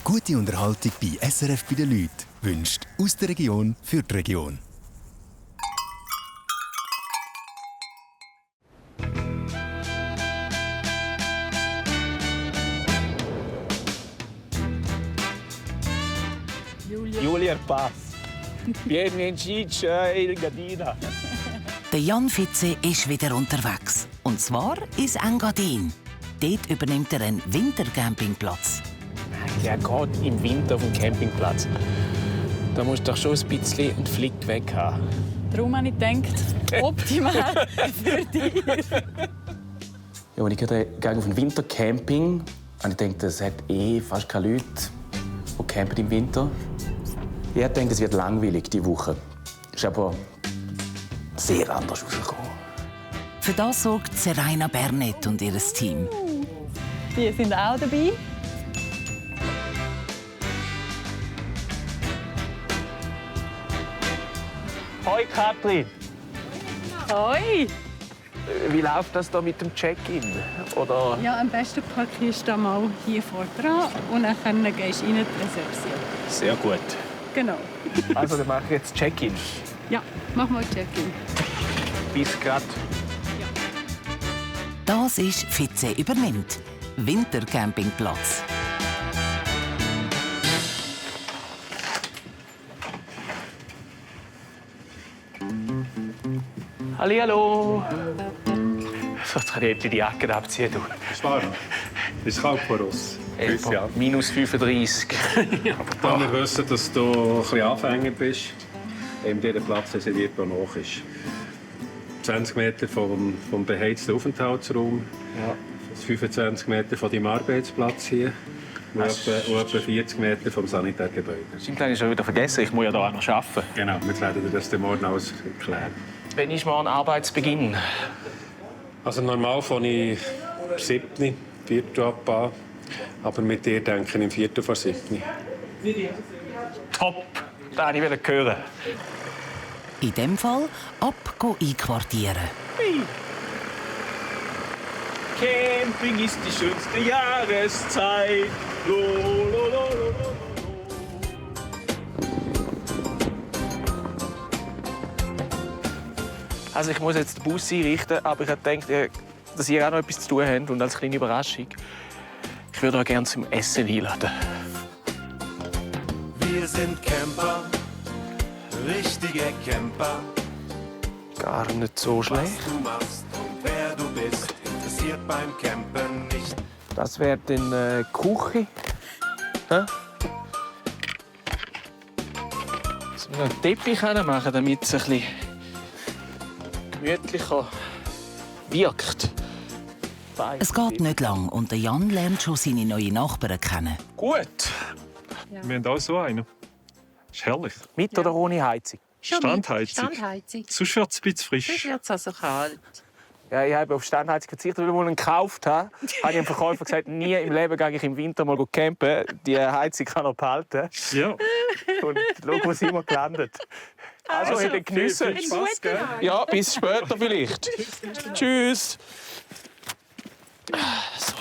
Gute Unterhaltung bei SRF bei den Leuten wünscht aus der Region für die Region. Julia Paz. Bienvenido in Engadina. Der Jan Fitze ist wieder unterwegs. Und zwar ins Engadin. Dort übernimmt er einen Wintercampingplatz. Ja, gerade im Winter auf dem Campingplatz. Da musst du doch schon ein bisschen einen Flick weg haben. Darum habe ich gedacht, optimal für dich. Ja, als ich gerade auf ein Wintercamping habe ich gedacht, es hat fast keine Leute, die campen im Winter. Ich habe gedacht, es wird langweilig diese Woche. Ist aber sehr anders rausgekommen. Für das sorgt Seraina Bernet und ihr Team. Die sind auch dabei. Hoi Katrin! Hoi! Wie läuft das da mit dem Check-in? Oder? Ja, am besten parkierst du mal hier vor dran und dann gehst du in die Rezeption. Sehr gut. Genau. Also, dann mache ich jetzt Check-in. Ja, mach mal Check-in. Bis grad. Das ist Fitze übernimmt. Wintercampingplatz. Hallihallo! So, jetzt kann ich endlich die Jacke abziehen. Du. Ist warm. Ist kalt vor uns. Etwa minus 35. Da wir wissen, dass du ein bisschen Anfänger bist, eben dieser Platz reserviert, der noch ist. 20 Meter vom beheizten Aufenthaltsraum, Ja. 25 Meter von deinem Arbeitsplatz hier und etwa 40 Meter vom Sanitärgebäude. Stimmt, habe ich schon wieder vergessen. Ich muss ja hier auch noch arbeiten. Genau, wir werden dir das morgen alles erklären. Wann ist morgen Arbeitsbeginn? Also normal fange ich 7, 4 ab an, aber mit dir denke ich im 4 vor 7. Top! Das wollte ich hören. In dem Fall ab einquartieren. Camping ist die schönste Jahreszeit. Lo, lo, lo, lo, lo. Also ich muss jetzt den Bus einrichten, aber ich habe gedacht, dass ihr auch noch etwas zu tun habt und als kleine Überraschung, ich würde euch gerne zum Essen einladen. Wir sind Camper, richtige Camper. Gar nicht so schlecht. Was du machst und wer du bist, interessiert beim Campen nicht. Das wäre dann Küche. Hä? Dass wir einen Teppich machen, damit es ein bisschen gemütlicher wirkt. Es geht nicht lang und der Jan lernt schon seine neuen Nachbarn kennen. Gut. Wir haben auch so einen. Ist herrlich. Mit oder ohne Heizung? Standheizung. Sonst wird es ein bisschen frisch. Sonst wird es also kalt. Ja, ich habe auf Standheizung verzichtet, weil ich mal einen gekauft habe. Habe ich dem Verkäufer gesagt, nie im Leben gehe ich im Winter mal campen. Die Heizung kann er behalten. Ja. Und schau, wo sind wir gelandet. Also, in den Genüssen. Viel Spaß, gell? Ja, bis später vielleicht. Tschüss. So.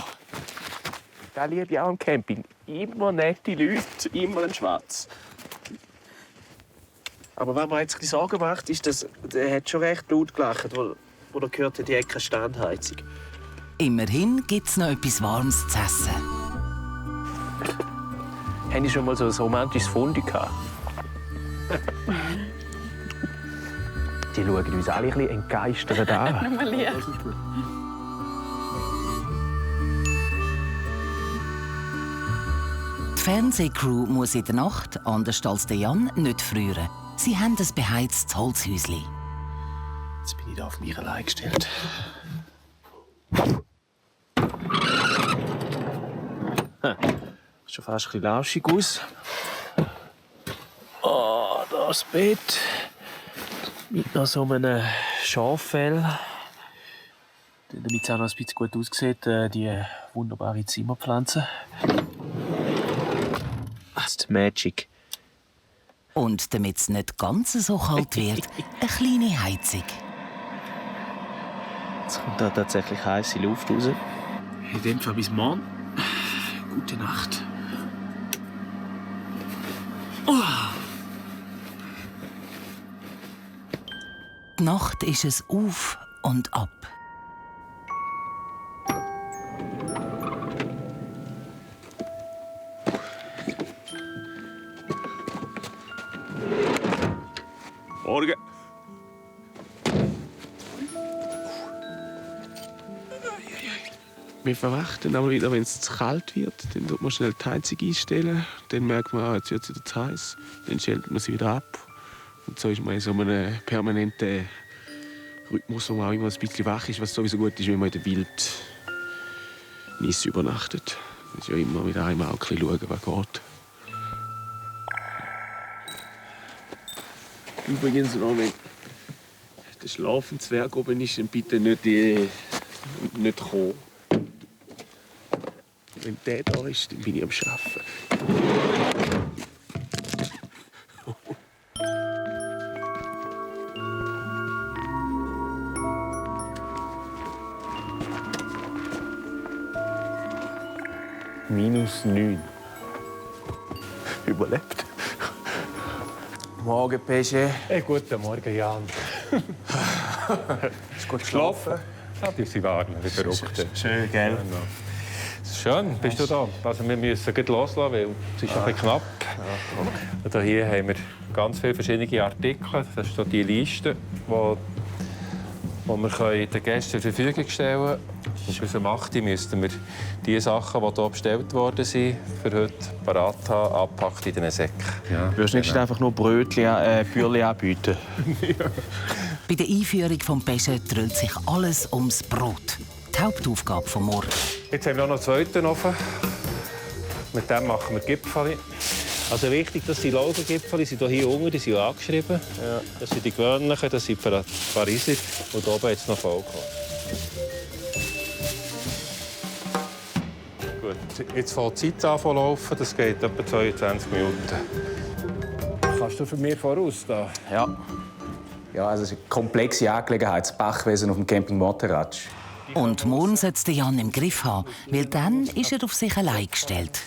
Da liebe ich auch am Camping. Immer nette Leute, immer ein Schwarz. Aber was mir jetzt ein bisschen Sorgen macht, ist, dass er hat schon recht laut gelacht, wo er gehört hat, die hat keine Standheizung. Immerhin gibt es noch etwas Warmes zu essen. Haben Sie schon mal so ein romantisches Fondue gehabt? Die schauen uns alle ein bisschen entgeistert an. Die Fernsehcrew muss in der Nacht, anders als der Jan, nicht frieren. Sie haben ein beheiztes Holzhäuschen. Jetzt bin ich da auf mich allein gestellt. Sieht schon fast ein bisschen lauschig aus. Oh, das Bett. Mit noch so einem Schaffell. Damit es auch noch ein bisschen gut aussieht, die wunderbare Zimmerpflanze. Das ist Magic. Und damit es nicht ganz so kalt wird, eine kleine Heizung. Jetzt kommt da tatsächlich heiße Luft raus. In dem Fall bis morgen. Gute Nacht. Die Nacht ist es auf und ab. Morgen. Wir verwachten aber wieder, wenn es zu kalt wird. Dann tut man schnell die Heizung einstellen. Dann merkt man, jetzt wird es wieder zu heiß. Dann stellt man sie wieder ab. Und so ist man in so einem permanenten Rhythmus, wo man auch immer ein bisschen wach ist, was sowieso gut ist, wenn man in der Wildnis übernachtet. Man muss ja immer mit einem Auge schauen, was geht. Übrigens noch, wenn der Schlafenzwerg oben ist, dann bitte nicht kommen. Wenn der da ist, dann bin ich am Arbeiten. -9. Überlebt. Morgen, Pesche. Hey, guten Morgen, Jan. Ist gut geschlafen? Ja, die sind warm, wie verrückt. Schön, gell? Schön, bist du da? Also wir müssen gleich loslassen, weil es ist ein bisschen knapp. Und hier haben wir ganz viele verschiedene Artikel. Das ist so die Liste, die wir den Gästen zur Verfügung stellen können. Und bis um 8 Uhr müssten wir die Sachen, die hier bestellt worden sind, für heute parat haben, abgepackt in den Säcken. Ja, Würdest du nicht einfach nur Bürli anbieten? Bei der Einführung vom Pesche dreht sich alles ums Brot. Die Hauptaufgabe vom Morgen. Jetzt haben wir auch noch einen zweiten offen. Mit dem machen wir Gipfeli. Also wichtig, dass die Logo-Gipfeli sind hier unten, die sind angeschrieben. Ja. Das sind die gewöhnlichen, das sind Pariser. Und hier oben jetzt noch vollkommen. Gut, jetzt fängt die Zeit an zu laufen. Das geht etwa 22 Minuten. Kannst du für mich voraus da? Ja. Ja, also es ist eine komplexe Angelegenheit, das Bachwesen auf dem Camping Monteratsch. Und morgen sollte Jan im Griff haben, weil dann ist er auf sich allein gestellt.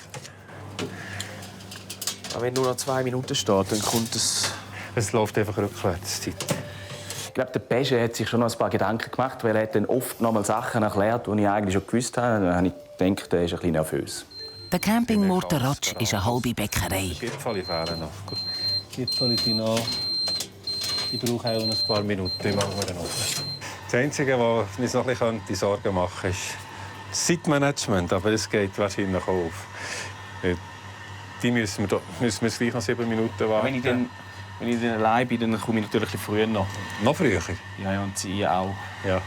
Aber wenn nur noch 2 Minuten steht, dann kommt es... Es läuft einfach rückwärts. Ich glaube, der Pesche hat sich schon noch ein paar Gedanken gemacht, weil er hat dann oft noch mal Sachen erklärt, die ich eigentlich schon gewusst habe. Dann habe ich gedacht, er ist ein bisschen nervös. Der Camping Monteratsch ist eine halbe Bäckerei. Die Gipfeli fehlen noch. Die Gipfeli sind noch... Die brauchen auch noch ein paar Minuten. Die machen wir dann noch. Das Einzige, was uns noch ein bisschen Sorgen machen könnte, ist das Zeitmanagement. Aber es geht wahrscheinlich auch auf. Die müssen wir gleich noch 7 Minuten warten. Wenn ich dann allein bin, dann komme ich natürlich ein bisschen früher noch. Noch früher? Ja, und sie auch. Ja.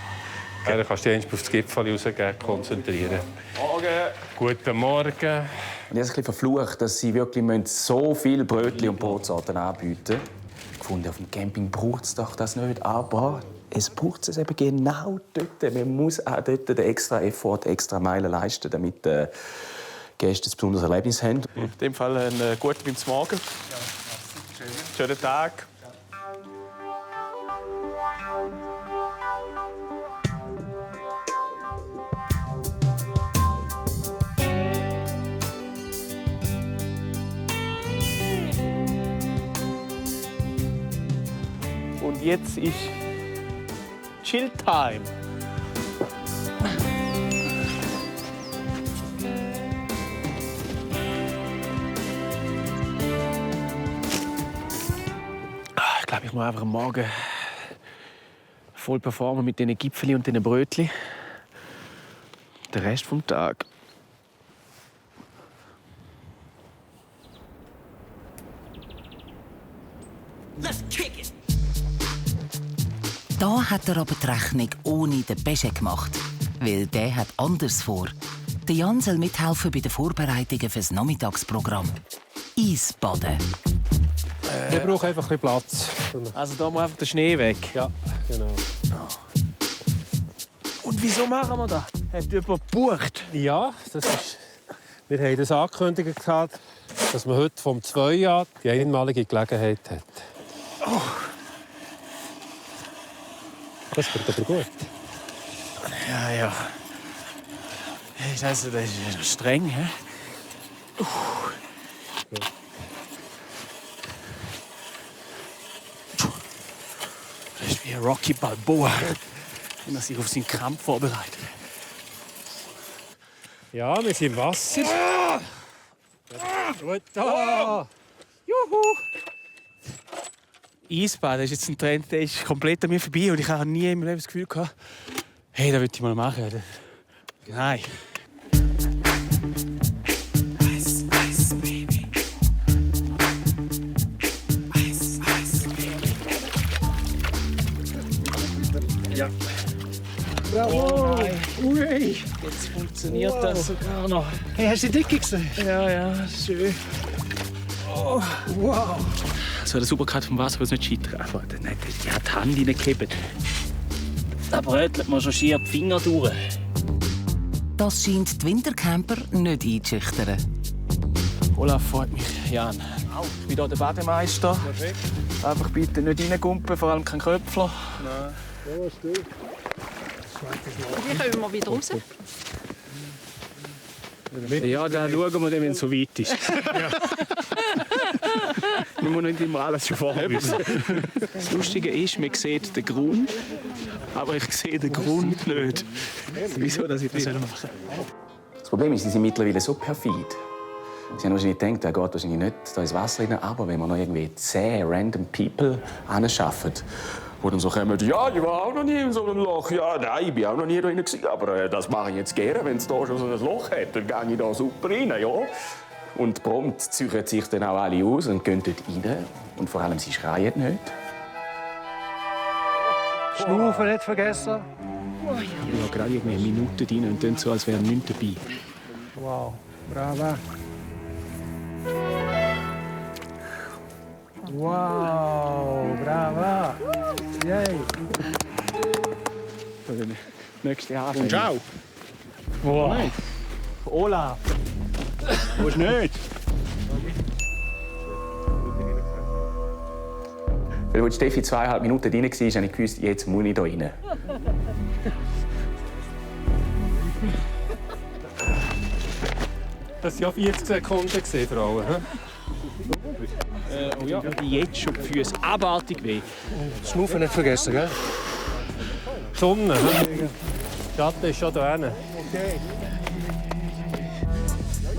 Dann kannst du dich auf das Gipfel rausgehen, konzentrieren. Morgen! Guten Morgen. Und ich habe es ein bisschen verflucht, dass sie wirklich so viele Brötchen und Brotsorten anbieten. Ich fand, auf dem Camping braucht es doch das nicht, aber es braucht es eben genau dort. Man muss auch dort den extra Effort, extra Meilen leisten, damit die Gäste ein besonderes Erlebnis haben. In dem Fall einen guten Morgen. Schönen Tag. Und jetzt ist Chill-Time. Ich glaube, ich muss einfach am Morgen voll performen mit diesen Gipfeli und diesen Brötchen. Den Rest vom Tag. Da hat er aber die Rechnung ohne den Pesche gemacht. Weil der hat anders vor. Der Jan soll mithelfen bei den Vorbereitungen für das Nachmittagsprogramm. Eisbaden. Wir brauchen einfach ein bisschen Platz. Also da muss einfach der Schnee weg. Ja, genau. Und wieso machen wir das? Hat jemand gebucht? Ja, wir haben das angekündigt, dass man heute vom 2 an die einmalige Gelegenheit hat. Oh. Das wird aber gut. Ja. Also, das ist streng, hä? wie Rocky Balboa, wenn er sich auf seinen Kampf vorbereitet. Ja, wir sind im Wasser. Gut, da. Juhu! Eisbad, das ist jetzt ein Trend, der ist komplett an mir vorbei und ich habe nie in meinem Leben das Gefühl gehabt, hey, das will ich mal machen. Nein. Eis, Eis, Baby. Eis, Eis, Baby. Ja. Bravo! Ui! Jetzt funktioniert das sogar noch. Hey, hast du die Dicke gesehen? Ja, schön. Oh, wow! So der Supercut vom Wasser, was nicht scheitern. Aber die hat die Hand reingekippt. Da brötelt man schon schier die Finger durch. Das scheint die Wintercamper nicht einzuschüchtern. Olaf, freut mich, Jan. Ich bin hier der Bademeister. Perfekt. Einfach bitte nicht reingumpen, vor allem kein Köpfler. Nein. Ja, stimmt. Wie kommen wir wieder raus? Ja, dann schauen wir, wenn es so weit ist. Wir müssen nicht immer alles schon vorher wissen. Das Lustige ist, man sieht den Grund, aber ich sehe den Grund nicht. Wieso, dass ich das machen soll? Das Problem ist, sie sind mittlerweile so perfid. Sie haben wahrscheinlich gedacht, er geht wahrscheinlich nicht da ins Wasser rein, aber wenn man noch irgendwie 10 random People anschaffen, die dann so kommen, ja, ich war auch noch nie in so einem Loch. Ja, nein, ich bin auch noch nie da drin gewesen, aber das mache ich jetzt gerne, wenn es da schon so ein Loch hat, dann gehe ich da super rein, ja. Und prompt ziehen sich dann auch alle aus und gehen dort rein. Und vor allem, sie schreien nicht. Schnaufen nicht vergessen. Ich habe gerade irgendwie eine Minute drin und tun so, als wäre nichts dabei. Wow, bravo. Wow, bravo. Yay. Der nächste Hafen. Und ciao. Wow. Olaf. Wo ist nicht? Weil als Steffi 2,5 Minuten drin war, habe ich gewusst, jetzt muss ich da rein. Das waren ja 40 Sekunden für alle. Oh ja, jetzt schon die Füße abartig weh. Schnaufen nicht vergessen, gell? Die Sonne. Die Schatten ist schon da hinten.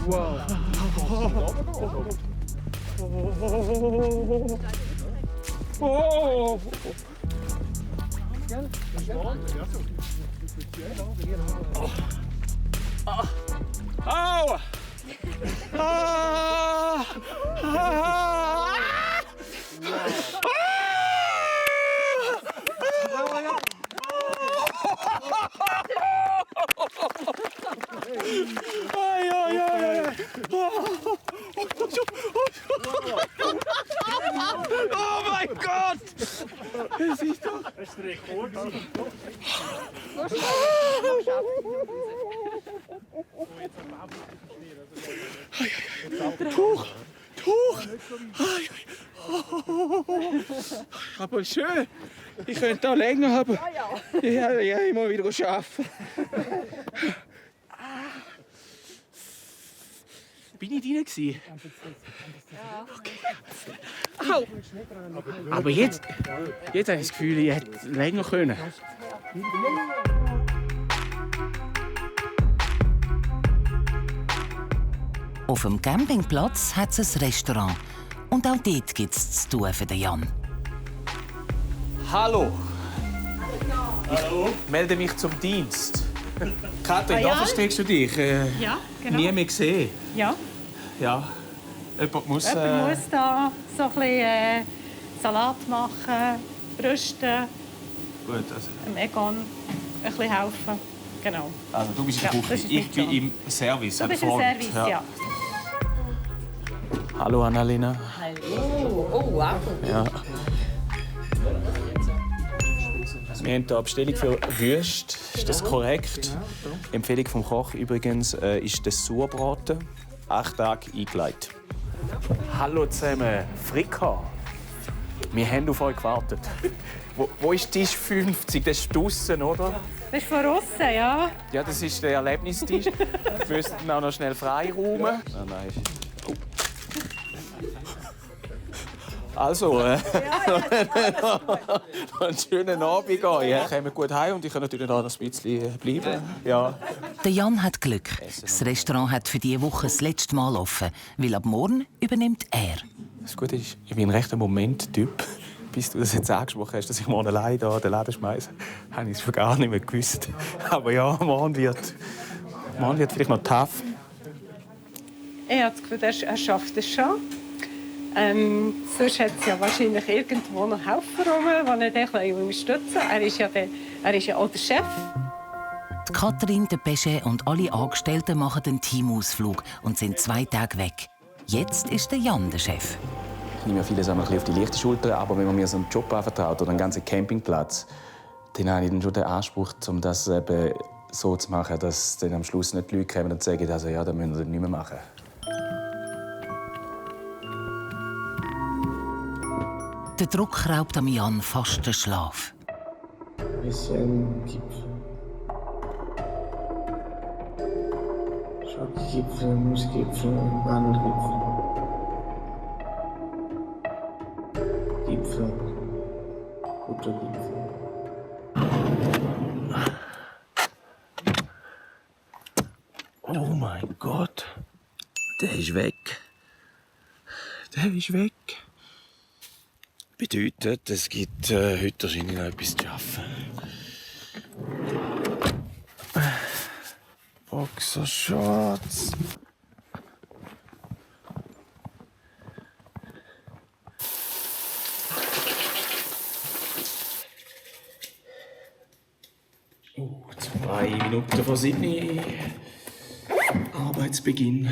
Wow. Oh! Au! Ah! Ah! Oh mein Gott! Das ist doch... Das ist ein Rekord. Tuch! Tuch! Aber schön. Ich könnte auch länger haben. Ja, ich muss wieder arbeiten. Bin ich drin gewesen? Okay. Au! Aber jetzt habe ich das Gefühl, ich hätte länger können. Auf dem Campingplatz hat es ein Restaurant. Und auch dort gibt es zu tun für den Jan. Hallo. Ich melde mich zum Dienst. Katrin, da versteckst du dich. Ja, genau. Nie mehr gesehen. Ja. Ja. Jemand muss... Jemand muss da so ein bisschen Salat machen, brüsten, Gut, also. dem Egon ein bisschen helfen. Genau. Also du bist in der Ja, Küche, das ist ich mein bin Job. im Service. Du an der bist im Front. Service, ja. Hallo Annalena. Hallo. Oh, wow. Ja. Wir haben hier eine Bestellung für Würste. Ist das korrekt? Empfehlung vom Koch übrigens ist das Sauerbraten. 8 Tage eingelegt. Hallo zusammen, Frika. Wir haben auf euch gewartet. Wo ist Tisch 50? Das ist draussen, oder? Das ist von außen, ja. Ja, das ist der Erlebnistisch. Wir müssten auch noch schnell freiräumen. Nein. Also, einen schönen Abend euch. Ja. Kommt gut heim und ich kann natürlich noch ein bisschen bleiben. Ja. Der Jan hat Glück. Das Restaurant hat für diese Woche das letzte Mal offen, weil ab morgen übernimmt er. Das Gute ist, ich bin ein rechter Moment-Typ. Bis du das jetzt angesprochen hast, dass ich morgen allein hier den Laden schmeiße, habe ich es schon gar nicht mehr gewusst. Aber ja, morgen wird vielleicht noch tough. Ich habe das Gefühl, er schafft es schon. Sonst hat es ja wahrscheinlich irgendwo noch Helfer rum, die er dann unterstützen kann. Er ist ja auch der Chef. Die Katrin, der Pesche und alle Angestellten machen einen Teamausflug und sind 2 Tage weg. Jetzt ist der Jan der Chef. Ich nehme ja vieles ein bisschen auf die leichte Schulter, aber wenn man mir so einen Job anvertraut oder einen ganzen Campingplatz, dann habe ich dann schon den Anspruch, um das eben so zu machen, dass dann am Schluss nicht die Leute kommen und sagen, also, ja, das müssen wir nicht mehr machen. Der Druck raubt am Jan fast den Schlaf. Ein bisschen Gipfel. Schokogipfel, Nussgipfel, Vanillegipfel. Gipfel. Buttergipfel. Oh mein Gott. Der ist weg. Der ist weg. Bedeutet, es gibt heute wahrscheinlich noch etwas zu arbeiten. Boxershorts. Oh, 2 Minuten vor 7 Uhr. Arbeitsbeginn.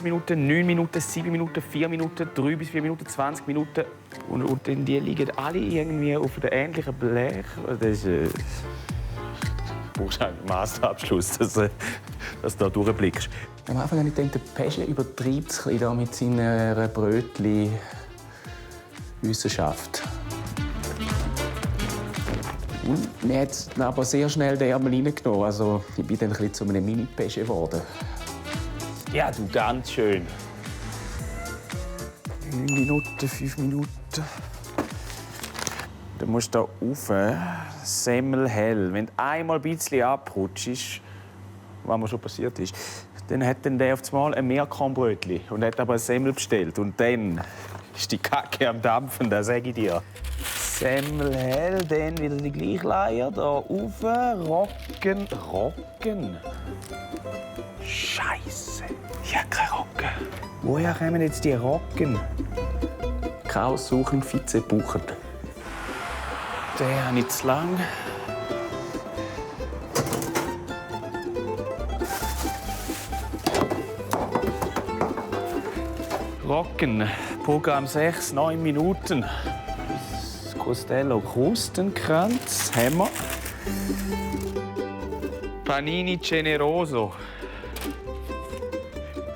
Minuten, 9 Minuten, 7 Minuten, 4 Minuten, 3 bis 4 Minuten, 20 Minuten. Und die liegen alle irgendwie auf einem ähnlichen Blech. Das ist... Du brauchst einen Masterabschluss, dass du da durchblickst. Am Anfang habe ich gedacht, der Pesche übertreibt es ein bisschen mit seiner Brötli-Wissenschaft. Und mir hat es aber sehr schnell den Ärmel reingenommen. Also, ich bin dann ein bisschen zu einem Mini-Pesche geworden. Ja, du, ganz schön. 9 Minuten, 5 Minuten. Du musst hier rauf, semmelhell. Wenn du einmal ein bisschen abrutschst, was mir schon passiert ist, dann hat der auf einmal ein Meerkornbrötchen und hat aber ein Semmel bestellt. Und dann ist die Kacke am Dampfen, das sage ich dir. Semmelhell, dann wieder die gleiche Leier, hier rauf, rocken. Scheiße, ich habe keine Rocken. Woher kommen jetzt die Rocken? Chaos suchen, Vize buchen. Der habe ich zu lang. Rocken, Programm 6, 9 Minuten. Das Costello Krustenkranz haben wir. Panini Generoso.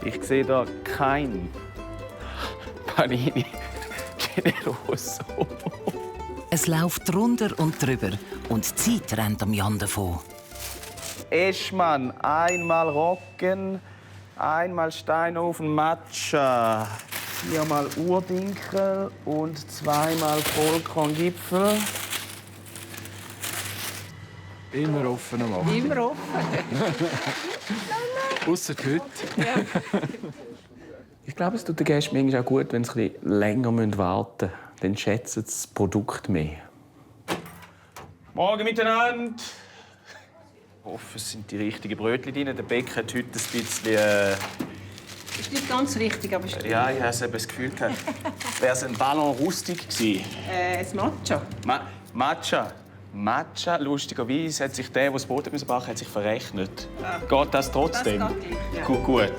Ich sehe da kein Panini Generoso. Es läuft drunter und drüber und die Zeit rennt am Jan davon. Eschmann, einmal Rocken, einmal Steinhofen Matcha, 4-mal Urdinkel und 2-mal Vollkorngipfel. Immer offen am Abend. Immer offen. Ausser heute. Ja. Ich glaube, es tut den Gästen manchmal auch gut, wenn sie ein bisschen länger warten müssen. Dann schätzen sie das Produkt mehr. Morgen miteinander! Ich hoffe, es sind die richtigen Brötchen drin. Der Bäcker hat heute ein bisschen... Ist nicht ganz richtig, aber stimmt. Ja, ich habe das Gefühl gehabt. Wäre es ein Ballon rustic gewesen? Das Matcha. Matcha. Matcha, lustigerweise, hat sich der, der das Brot backen musste, hat sich verrechnet. Geht das trotzdem? Das geht gleich, ja. Gut.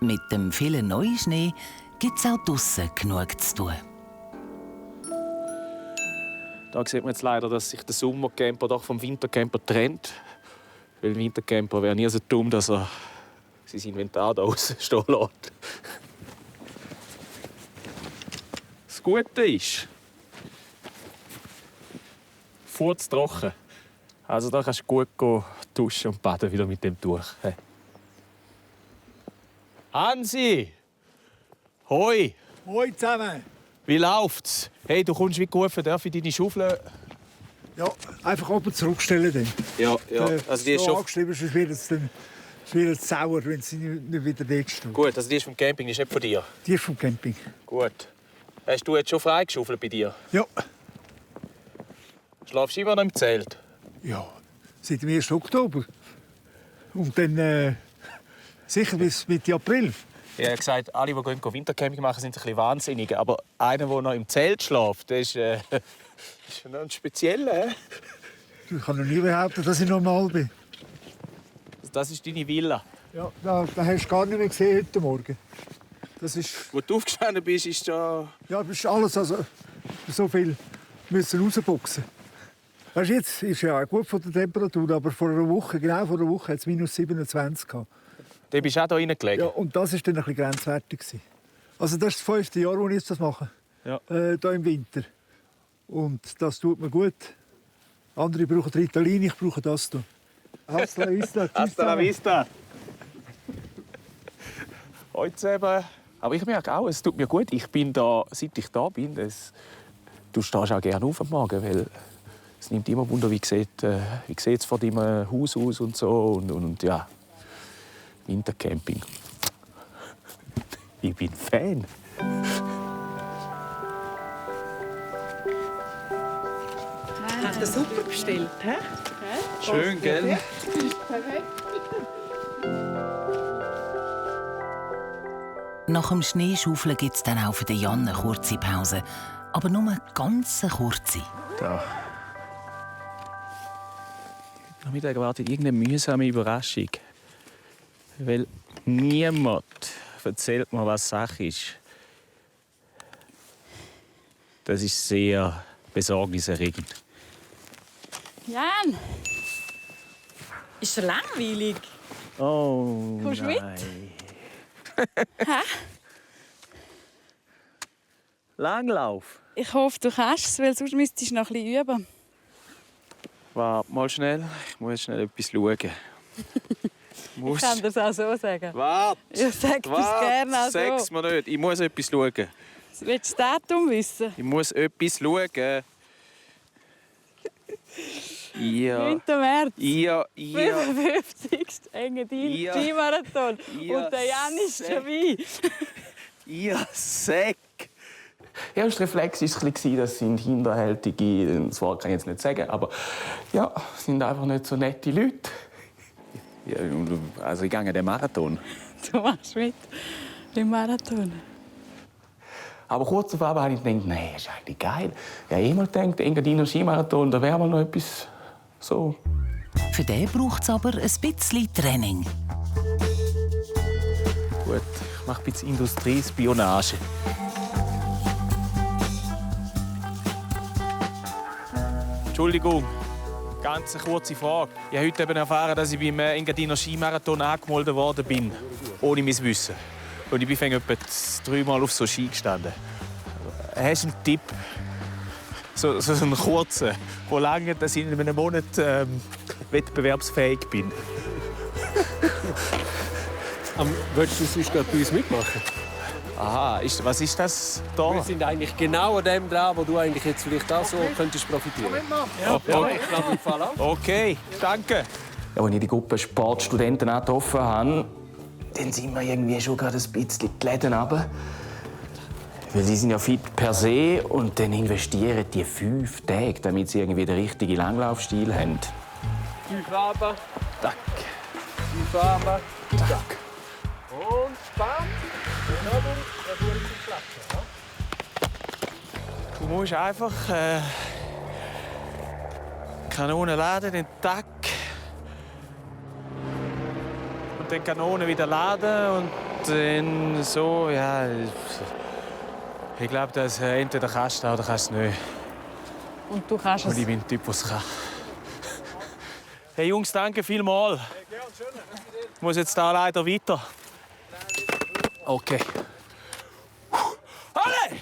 Mit dem vielen Neuschnee gibt es auch draussen genug zu tun. Da sieht man jetzt leider, dass sich der Sommercamper doch vom Wintercamper trennt. Weil der Wintercamper wäre nie so dumm, dass er sein Inventar da rausstehen lässt. Das Gute ist, furztrocken. Also da kannst du gut duschen und baden wieder mit dem Tuch. Hey. Hansi! Hoi! Hoi zusammen! Wie läuft's? Hey, du kommst wie gerufen, darf ich deine Schaufel? Ja, einfach oben zurückstellen dann. Ja. Also die ist schon angeschrieben, sonst wird es sauer, wenn sie nicht wieder dort steht. gut, also die ist vom Camping, die ist nicht von dir? Die ist vom Camping. Gut. Hast du jetzt schon freigeschaufelt bei dir? Ja. Schlafst du immer noch im Zelt? Ja, seit dem 1. Oktober. Und dann sicher bis Mitte April. Ich habe gesagt, alle, die Wintercamping machen, sind ein bisschen wahnsinnig. Aber einer, der noch im Zelt schläft, der ist noch ein spezieller. Ich kann noch nie behaupten, dass ich normal bin. Das ist deine Villa. Ja, da hast du gar nicht mehr gesehen heute Morgen. Das ist... Wo du aufgestanden bist, ist da... Ja, das ist alles, also so viel müssen rausboxen. Weißt du, jetzt ist ja gut von der Temperatur, aber genau vor einer Woche hat es minus 27 gehabt. Du bist auch hier reingelegen? Ja, und das war dann ein bisschen grenzwertig. Also das ist das 5. Jahr, wo ich jetzt das mache. Ja. Hier im Winter. Und das tut mir gut. Andere brauchen Ritalin, ich brauche das hier. Hasta la vista. Hasta la vista. Heute eben. Aber ich merke auch, es tut mir gut. Ich bin da, seit ich da bin, du stehst auch gerne auf am Morgen, weil es nimmt immer Wunder, wie sieht es vor deinem Haus aus und so. Und ja, Wintercamping. Ich bin Fan. Hast du super bestellt, hä? Schön, gell? Nach dem Schneeschaufeln gibt es dann auch für Jan eine kurze Pause. Aber nur eine ganz kurze. Da. Am Mittag erwartet irgendeine mühsame Überraschung. Weil niemand erzählt mir, was Sache ist. Das ist sehr besorgniserregend. Jan! Ist schon langweilig. Oh, Kommst du mit? Hä? Langlauf. Ich hoffe, du kannst es, weil sonst müsstest du noch ein bisschen üben. Warte mal schnell. Ich muss schnell etwas schauen. Ich kann das auch so sagen. Warte! Ich sage das gerne auch so. Sag's mir nicht. Ich muss etwas schauen. Willst du das Datum wissen? Ich muss etwas schauen. Ja. 9. März. Ja. 55. Engadin Ja. Skimarathon. Ja. Und der Jan ist dabei. Ja, Sack! Der erste Reflex war, das sind hinterhältige, das Wort kann ich jetzt nicht sagen, aber ja, sind einfach nicht so nette Leute. Ja, also ich gehe den Marathon. Du machst mit beim Marathon. Aber kurz davor habe ich gedacht, nein, das ist eigentlich geil. Ich habe immer gedacht, der Engadiner Skimarathon, da wäre mal noch etwas so. Für den braucht es aber ein bisschen Training. Gut, ich mache ein bisschen Industriespionage. Entschuldigung, ganz eine kurze Frage. Ich habe heute eben erfahren, dass ich beim Engadiner Skimarathon angemeldet worden bin, ohne mein Wissen. Und ich bin etwa 3 Mal auf so Ski gestanden. Hast du einen Tipp? So einen kurzen, der lange, dass ich in einem Monat wettbewerbsfähig bin. Willst du sonst gerade bei uns mitmachen? Aha, was ist das da? Wir sind eigentlich genau an dem dran, wo du eigentlich jetzt vielleicht auch so könntest profitieren. Ja, ich glaube im Fall auch. Okay, danke. Ja, als ich die Gruppe Sportstudenten getroffen habe, dann sind wir irgendwie schon gerade ein bisschen die Läden runter. Weil die sind ja fit per se und dann investieren die 5 Tage, damit sie irgendwie den richtigen Langlaufstil haben. 5 Raben. Tack. 5 Raben. Tack. Und bam. Du musst einfach Kanone laden, den Tack. Und dann Kanone wieder laden und dann so, ja. Ich glaube, dass entweder kannst du oder kannst du nicht. Und du kannst es? Und ich bin ein Typ, der es kann. Hey Jungs, danke vielmals. Ich muss jetzt da leider weiter. Okay. Alle!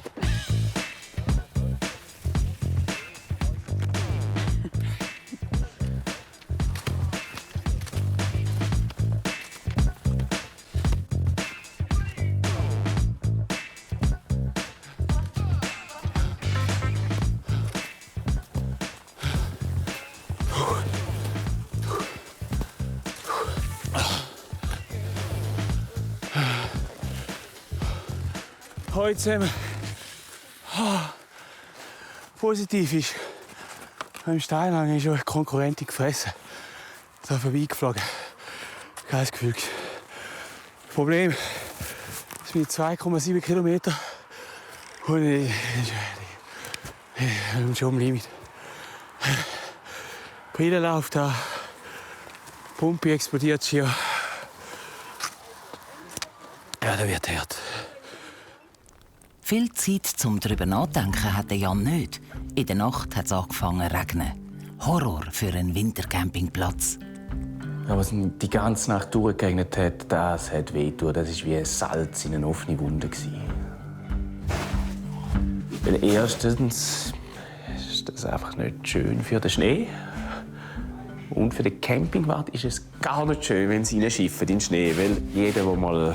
Heute zusammen. Positiv ist, beim Steinhang ist eine Konkurrentin gefressen. Da vorbeigeflogen. Geiles Gefühl. Problem, es sind 2,7 Kilometer. Und ich bin schon am Limit. Brille läuft da. Pumpe explodiert hier. Ja, der wird hart. Viel Zeit zum darüber nachdenken hatte Jan nicht. In der Nacht hat es angefangen zu regnen. Horror für einen Wintercampingplatz. Ja, was ihn die ganze Nacht durchgeregnet hat, das hat wehgetan. Das war wie Salz in eine offene Wunde. Weil erstens ist das einfach nicht schön für den Schnee. Und für den Campingwart ist es gar nicht schön, wenn sie reinschiffen in den Schnee. Weil jeder, der mal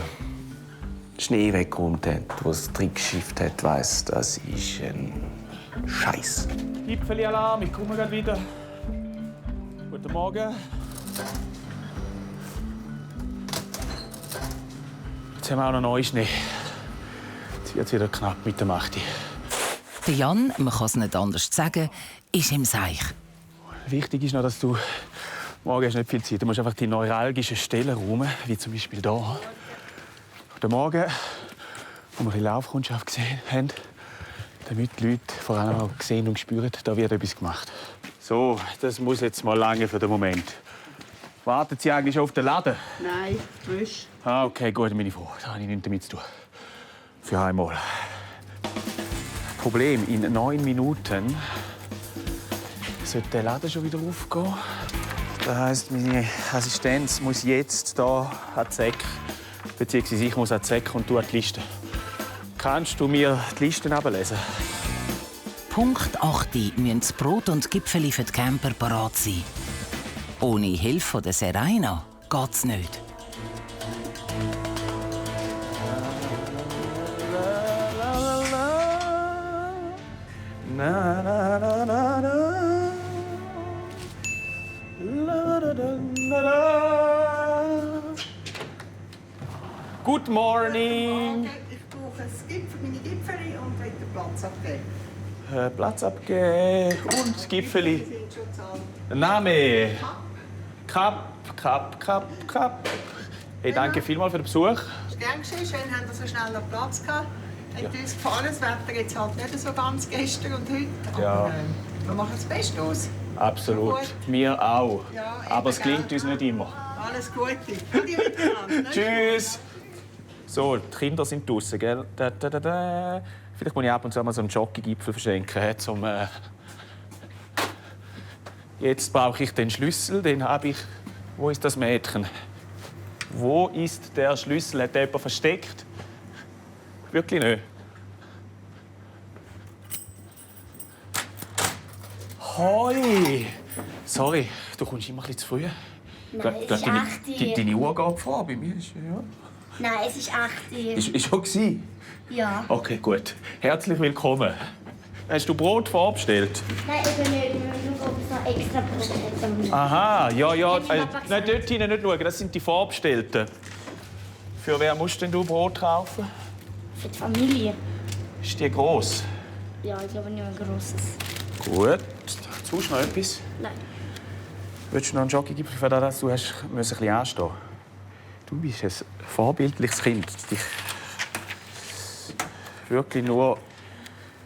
Schnee weggeräumt hat, der das Trick geschifft hat, weiss, das ist ein Scheiß. Gipfeli-Alarm, ich komme gleich wieder. Guten Morgen. Jetzt haben wir auch noch neuen Schnee. Jetzt wird es wieder knapp mit der Macht. Der Jan, man kann es nicht anders sagen, ist im Seich. Wichtig ist noch, dass du morgen hast nicht viel Zeit. Du musst einfach die neuralgischen Stellen räumen, wie zum Beispiel hier. Heute Morgen, wo wir die Laufkundschaft gesehen haben, damit die Leute vor allem auch sehen und spüren, da wird etwas gemacht. So, das muss jetzt mal lange für den Moment. Warten Sie eigentlich schon auf den Laden? Nein, frisch. Ah, okay, gut, bin ich froh. Da habe ich nichts damit zu tun. Für einmal. Problem, in 9 Minuten sollte der Laden schon wieder aufgehen. Das heisst, meine Assistenz muss jetzt hier an die Säcke, beziehungsweise ich muss an die Säcke und du an die Liste. Kannst du mir die Listen ablesen? Punkt 8 müssen das Brot und die Gipfeli für die Camper parat sein. Ohne Hilfe von der Serena geht's nicht. Na, na, na, na, na. La, da, da, da, da. Good morning. Ich brauche meine Gipfeli und will den Platz abgeben. Platz abgeben und Gipfeli. Name. Kap. Hey, danke vielmals für den Besuch. Es war gern geschehen. Schön, haben wir so schnell noch Platz gehabt. Hat uns gefallen. Das Wetter jetzt halt nicht so ganz gestern und heute. Ja. Aber, wir machen das Beste aus. Absolut. Gut. Wir auch. Ja, aber es eben, gelingt gell? uns nicht immer. Alles Gute. Gute miteinander. Tschüss. So, die Kinder sind draußen, gell? Da, da, da, da. Vielleicht muss ich ab und zu mal so einen Jockey-Gipfel verschenken. Zum, Jetzt brauche ich den Schlüssel, den habe ich. Wo ist das Mädchen? Wo ist der Schlüssel? Hat jemand versteckt? Wirklich nicht. Hoi! Sorry, du kommst immer ein bisschen zu früh. Nein, es ist 8 Uhr. Deine Uhr geht vor, bei mir ist ja. Nein, es ist 8 Uhr. Ist schon gewesen? Ja. Okay, gut. Herzlich willkommen. Hast du Brot vorbestellt? Nein, eben nicht. Wir müssen schauen, ob es noch extra Brot hat. Aha, ja. Hat Papa Nein, dort hinein nicht schauen. Das sind die Vorbestellten. Für wer musst denn du Brot kaufen? Für die Familie. Ist die gross? Ja, ich glaube nicht ein grosses. Gut. Suchst du noch etwas? Nein. Willst du noch einen Jockey-Gipfel, für das du musst ein bisschen anstehen? Du bist ein vorbildliches Kind. Dich wirklich nur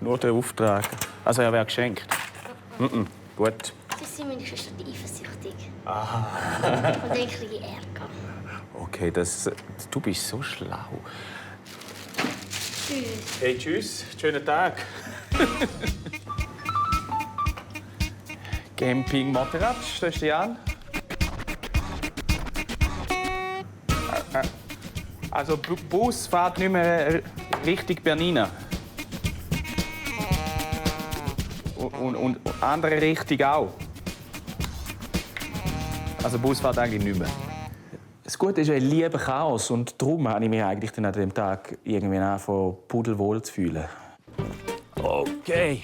der Auftrag. Also er wäre geschenkt. Gut. Sie sind meine Schwester eifersüchtig. Aha. Und ein bisschen Ärger. Okay, du bist so schlau. Tschüss. Hey, tschüss. Schönen Tag. Camping Materatsch, das ist Jan. Also, Bus fährt nicht mehr Richtung Bernina. Und andere Richtung auch. Also, Bus fährt eigentlich nicht mehr. Das Gute ist, ich liebe Chaos und darum habe ich mich eigentlich dann an dem Tag irgendwie angefangen, pudelwohl zu fühlen. Okay.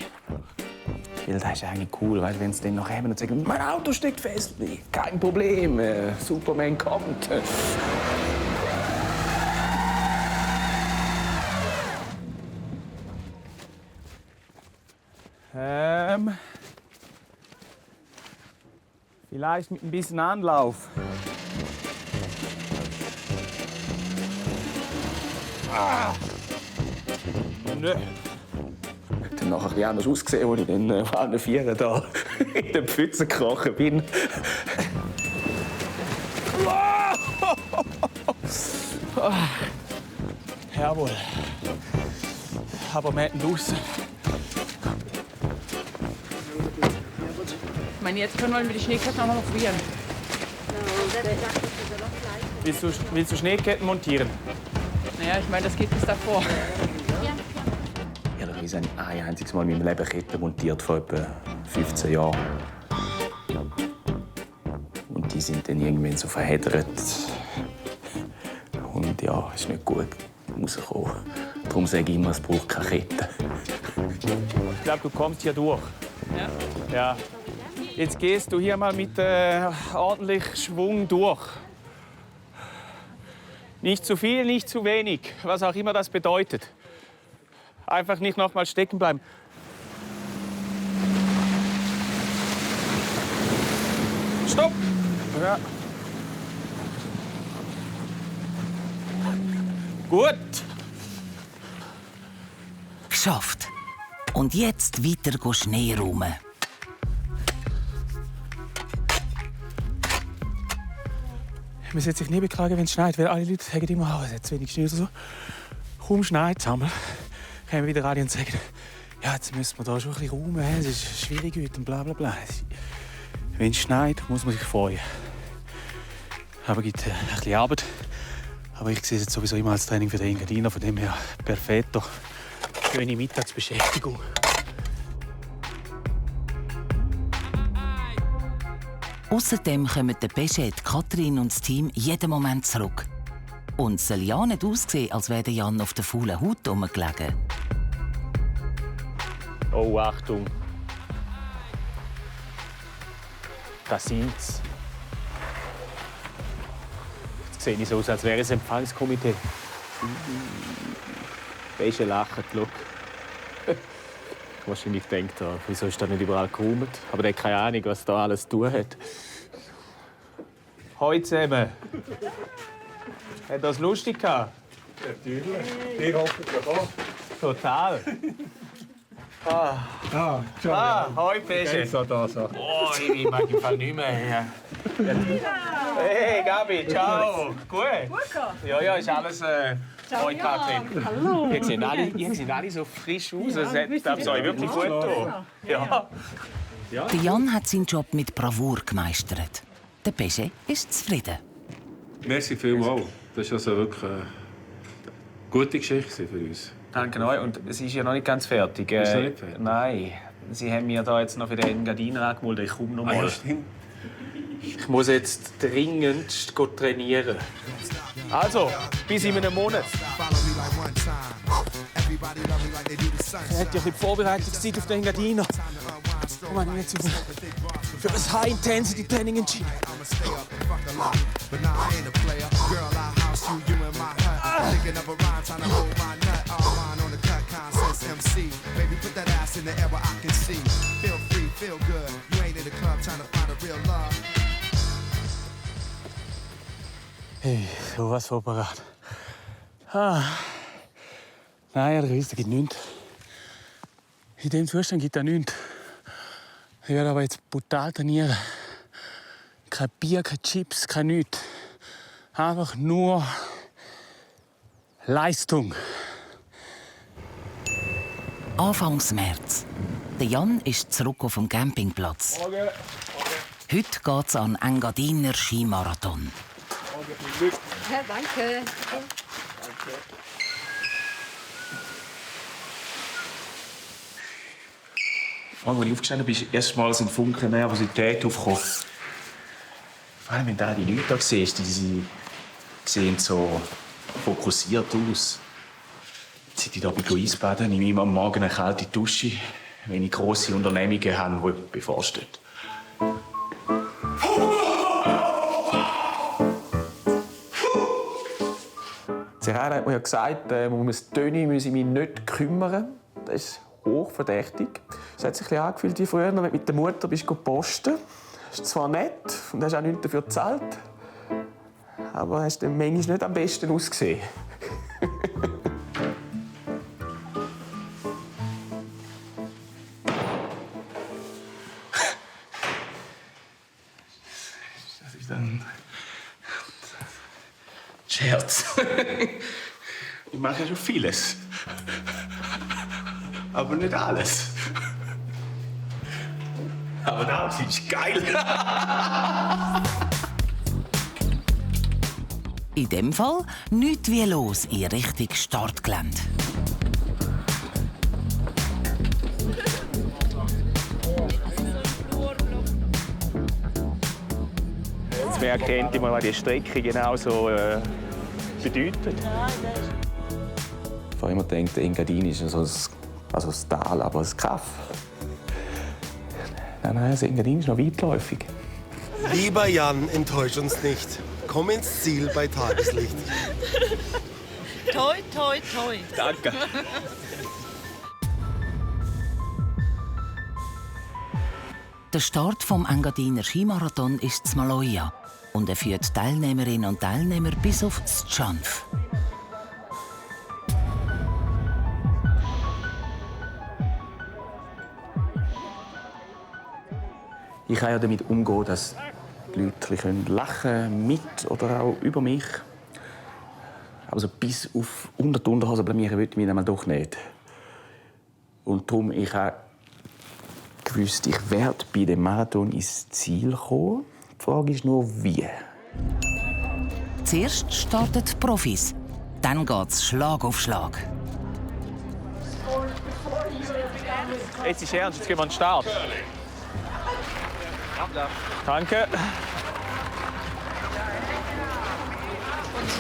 Weil das ist eigentlich cool, weißt, wenn sie dann noch kommen und sagen, mein Auto steckt fest. Kein Problem, Superman kommt. Vielleicht mit ein bisschen Anlauf. Nö. Hat dann nachher ein bisschen anders ausgesehen, als ich dann alle Vieren da in den Pfützen gekrochen bin. Jawohl. Aber wir hätten draussen. Ich meine, jetzt können wir die Schneeketten auch noch probieren. Willst du Schneeketten montieren? Naja, ich meine, das geht bis davor. Ehrlicherweise habe ich ein einziges Mal in meinem Leben Ketten montiert, vor etwa 15 Jahren. Und die sind dann irgendwann so verheddert. Und ja, ist nicht gut rausgekommen. Darum sage ich immer, es braucht keine Kette. Ich glaube, du kommst hier durch. Ja. Ja. Jetzt gehst du hier mal mit ordentlich Schwung durch. Nicht zu viel, nicht zu wenig, was auch immer das bedeutet. Einfach nicht noch mal stecken bleiben. Stopp! Ja. Gut. Geschafft. Und jetzt weiter Schnee räumen. Man sollte sich nie beklagen, wenn es schneit, weil alle Leute sagen immer, oh, es hat zu wenig Schnee oder so. Kaum schneit es einmal, kommen wieder alle und sagen, ja, jetzt müssen wir da schon ein bisschen räumen, es ist schwierig heute und bla bla bla. Wenn es schneit, muss man sich freuen. Aber es gibt ein bisschen Arbeit. Aber ich sehe es jetzt sowieso immer als Training für den Engadiner, von dem her perfekt. Schöne Mittagsbeschäftigung. Außerdem kommen der Beschet, Katrin und das Team jeden Moment zurück. Und es soll ja nicht aussehen, als wäre Jan auf der faulen Haut rumgelegen. Oh, Achtung. Das sind's. Jetzt sehe ich so aus, als wäre es ein Empfangskomitee. Welche lachen, schau. Wahrscheinlich denkt er, wieso ist da nicht überall geräumt? Aber der hat keine Ahnung, was da alles zu tun hat. Hoi zusammen. Hat das lustig gehabt? Natürlich. Wir hoffen auch. Total. Hoi Pesche. So, da, so. Oh, ich mag im Fall nicht mehr her. Hey Gabi, ciao. Gut? Ja, ist alles... Hoi Katrin. Hallo. Ihr seht alle so frisch aus. Das hat euch wirklich gut getan. Ja. Der Jan hat seinen Job mit Bravour gemeistert. Der Pesche ist zufrieden. Merci vielmals. Das war also wirklich eine gute Geschichte für uns. Danke euch. Und es ist ja noch nicht ganz fertig. Ist noch nicht fertig? Nein. Sie haben mir da jetzt noch für den Engadiner angemeldet. Ich komme noch mal. Ja, stimmt. Ich muss jetzt dringendst trainieren. Also, bis in einem Monat. Ich hätte ja die Vorbereitungszeit auf den Engadiner. Ich habe mich jetzt für das High-Intensity-Training entschieden. Hey, sowas von parat. Nein, der Riese gibt nichts. In diesem Zustand gibt es nichts. Ich werde aber jetzt brutal trainieren. Kein Bier, keine Chips, kein nichts. Einfach nur Leistung. Anfangs März. Der Jan ist zurück auf dem Campingplatz. Heute geht es an den Engadiner Skimarathon. Ja, danke. Als ich aufgestanden bin, ist erstmals ein Funken Nervosität aufgekommen. Vor allem, wenn du die Leute da siehst, die sehen so fokussiert aus. Seit ich hier Eisbaden nehme ich immer am Morgen eine kalte Dusche, wenn ich grosse Unternehmungen habe, die bevorstehen. Serena hat mir ja gesagt, um das Töni muss ich mich nicht kümmern. Das ist hochverdächtig. Es hat sich ein bisschen angefühlt wie früher, wenn du mit der Mutter bist posten. Das ist zwar nett und hast auch nichts dafür gezahlt, aber hast dann manchmal nicht am besten ausgesehen. Das ist dann Scherz. Ich mache ja schon vieles. Aber nicht alles. Aber das ist geil. In dem Fall nichts wie los in Richtung Startgelände. Jetzt merkt endlich mal, was die Strecke genau so bedeutet. Ich habe immer gedacht, Engadin ist so ein Tal, aber ein Kaff. Nein, das Engadin ist noch weitläufig. Lieber Jan, enttäusch uns nicht. Komm ins Ziel bei Tageslicht. Toi, toi, toi. Danke. Der Start vom Engadiner Skimarathon ist in Maloja und er führt Teilnehmerinnen und Teilnehmer bis auf Schtschanf. Ich kann ja damit umgehen, dass die Leute lachen mit oder auch über mich. Also bis auf 100 Unterhosen blamieren will ich mich einmal doch nicht. Und darum, ich habe gewusst, ich werde bei dem Marathon ins Ziel kommen. Die Frage ist nur, wie. Zuerst starten die Profis, dann geht's Schlag auf Schlag. Jetzt ist ernst, jetzt gehen wir an den Start. Danke.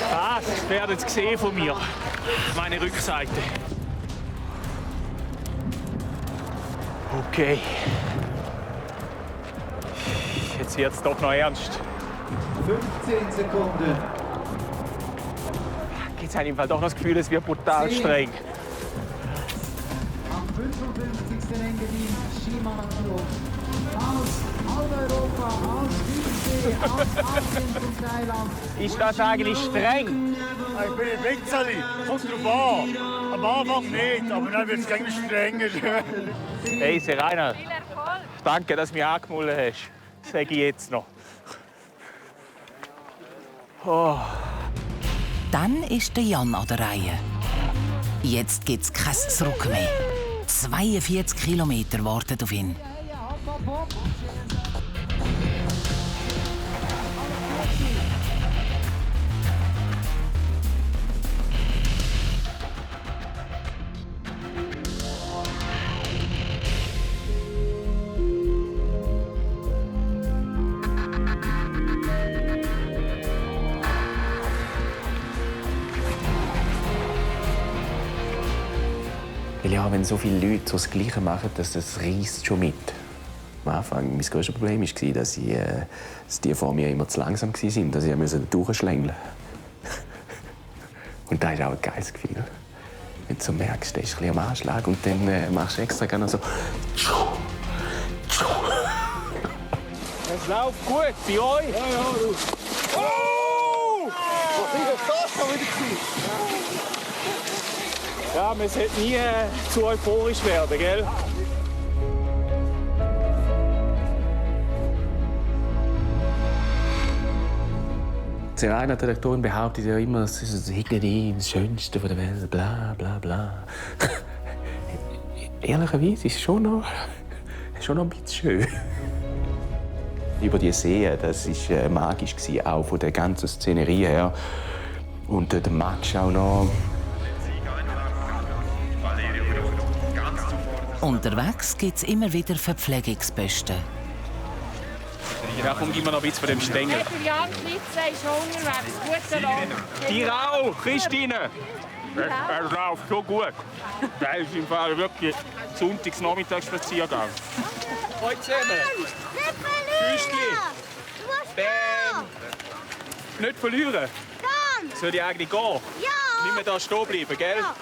Das werdet ihr sehen von mir. Meine Rückseite. Okay. Jetzt wird's doch noch ernst. 15 Sekunden. Jetzt habe ich im Fall doch noch das Gefühl, es wird brutal streng. Am 55. Engadin Skimarathon. Aus Europa, aus Südsee, aus Asien zum Thailand. Ist das eigentlich streng? Ich bin ein Wichserli. Kommt drauf an. Am Anfang nicht, aber dann wird es gleich strenger. Hey, Serena. Danke, dass du mich angemullen hast. Das sage ich jetzt noch. Oh. Dann ist der Jan an der Reihe. Jetzt gibt's kein Zurück mehr. 42 Kilometer warten auf ihn. Weil ja, wenn so viele Leute so das Gleiche machen, das reisst schon mit. Am Anfang mein grösstes Problem war, dass die vor mir immer zu langsam waren, dass ich durchschlängeln musste. Und das ist auch ein geiles Gefühl. Wenn du so merkst, der ist ein bisschen am Anschlag und dann machst du extra gerne so. Es läuft gut bei euch. Ja, ja, du. Oh! Was ist das schon wieder? Ja, man sollte nie zu euphorisch werden, gell? Die Redaktorin behauptet ja immer, es ist das Schönste der Welt, bla bla bla. Ehrlicherweise ist es schon noch ein bisschen schön. Über die See, das war magisch, auch von der ganzen Szenerie her. Und der Max auch noch. Unterwegs gibt es immer wieder Verpflegungsposten. Ja, komm, gib mir noch ein bisschen von dem Stängel. Jan Schlitzer ist schon unterwegs. Guten Abend. Dir auch, Christine. Er läuft so gut. Der ist im Fall wirklich Sonntagsnachmittagsspaziergang. Heute zusammen. Füßli. Bam. Nicht verlieren. Soll ich eigentlich gehen? Ja. Nicht mehr da stehen bleiben, gell? Ja.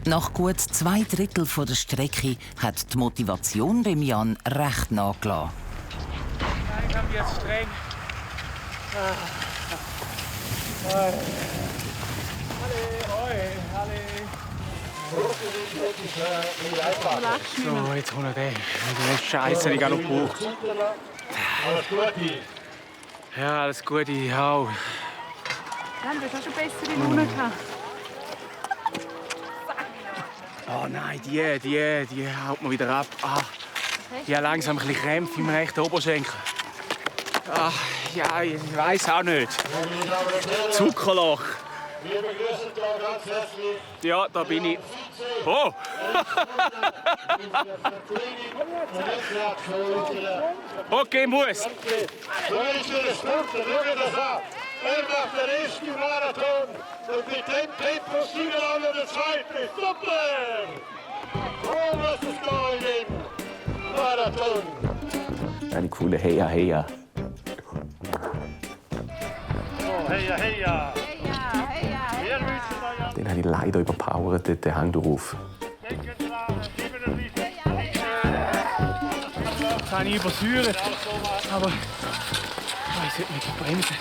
Nach gut 2/3 der Strecke hat die Motivation beim Jan recht nachgelassen. Ich habe jetzt streng. So, jetzt kommt der. Den Scheiße, ich habe noch gebraucht. Alles Gute. Ja, alles Gute, auch. Jan, du hast schon bessere Laune gehabt. Oh nein, die haut mir wieder ab. Ah, ich habe langsam ein bisschen Krämpfe im rechten Oberschenkel. Ah, ja, ich weiß auch nicht. Zuckerloch. Wir begrüßen da ganz herzlich. Ja, da bin ich. Oh! Okay, muss. So ist der Sprinter, schau dir das an. Er macht den ersten Marathon und mit dem Tempo sind wir alle der Zweite. Super! So muss es gehen im Marathon. Da habe ich gefunden, heya, heya. Oh, heya, heya. Den habe ich leider überpowert, den Hang drauf. Jetzt habe ich übersäuert, aber ich sollte nicht bremsen.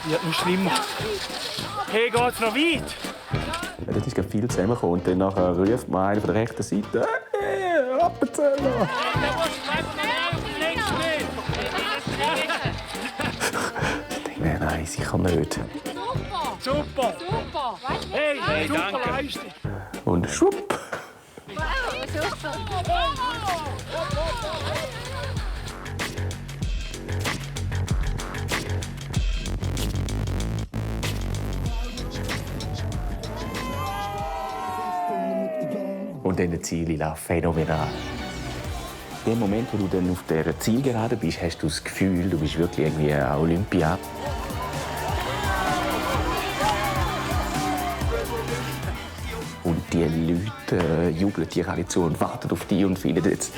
Wird noch schlimmer. Hey, geht's noch weit? Ja, das ist gerade viel zusammengekommen und dann nachher ruft man einen von der rechten Seite «Hey, Appenzeller!» Ich denke, nein, sicher nicht. Super! Super! Hey, super danke! Leistung. Und schwupp! Und dann das Ziel läuft phänomenal. In dem Moment, wo du dann auf der Zielgerade bist, hast du das Gefühl, du bist wirklich irgendwie ein Olympia. Und die Leute jubeln dir alle zu und warten auf dich und finden jetzt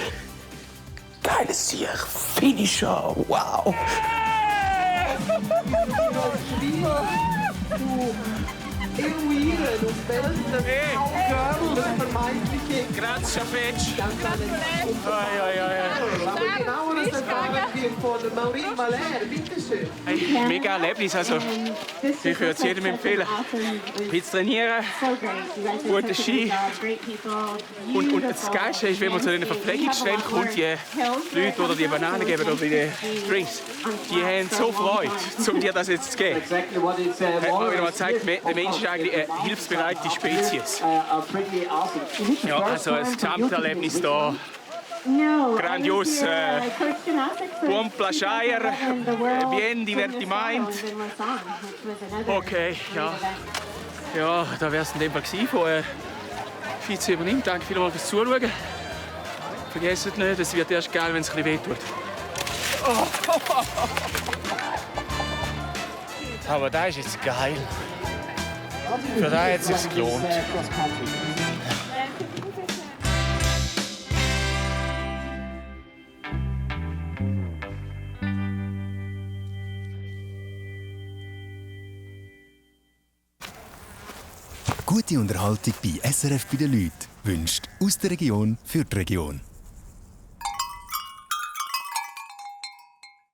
geiles Sieg, Finisher, wow! Eruieren und welchen Girl das vermeintliche... Grazie, Fetsch. Aber genau das erfahren wir von Maureen Valère. Bitte schön. Hey, mega Erlebnis. Also, ich würde es jedem empfehlen. Ein bisschen trainieren, gute Ski. Und das Geilste ist, wenn man zu den Verpflegungsstellen kommt, die Leute, die die Bananen geben oder die Drinks, die haben so Freude, um dir das jetzt zu geben. Hat mir wieder mal gezeigt, der Mensch ist eigentlich eine hilfsbereite Spezies. Ja, also das Gesamterlebnis hier. Grandios. Buon placer, bien divertiment. Okay, ja. Ja, da wäre es in dem Fall gewesen von Vize übernimmt. Danke vielmals fürs Zuschauen. Vergesst nicht, es wird erst geil, wenn es ein bisschen wehtut. Aber das ist jetzt geil. Für das hat es sich gelohnt. Gute Unterhaltung bei SRF bei den Leuten wünscht aus der Region für die Region.